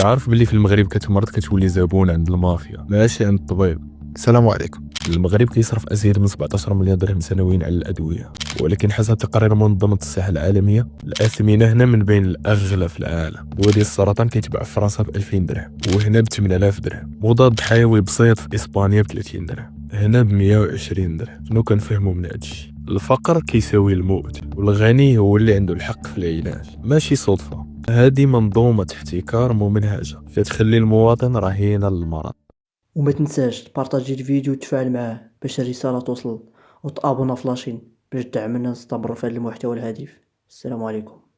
عارف باللي في المغرب كتمرض كتولي زبون عند المافيا ماشي عند الطبيب. السلام عليكم. المغرب كيصرف ازيد من 17 مليار درهم سنويا على الادويه، ولكن حسب تقارير منظمه الصحه العالميه الاثمنه هنا من بين الاغلى في العالم. دواء ديال السرطان كيتباع في فرنسا ب 2000 درهم وهنا ب 8000 درهم. مضاد حيوي بسيط في اسبانيا ب 30 درهم هنا ب 120 درهم. شنو كنفهموا من هادشي؟ الفقر كيساوي الموت والغني هو اللي عنده الحق في العلاج، ماشي صدفه. هذه منظومه احتكار ممنهجه كتخلي المواطن رهينه للمرض. وما تنساش تبارطاجي الفيديو وتفاعل معاه باش الرسالة توصل، وتابونا فلاشين باش تدعمنا نستمر في هذا المحتوى الهادف. السلام عليكم.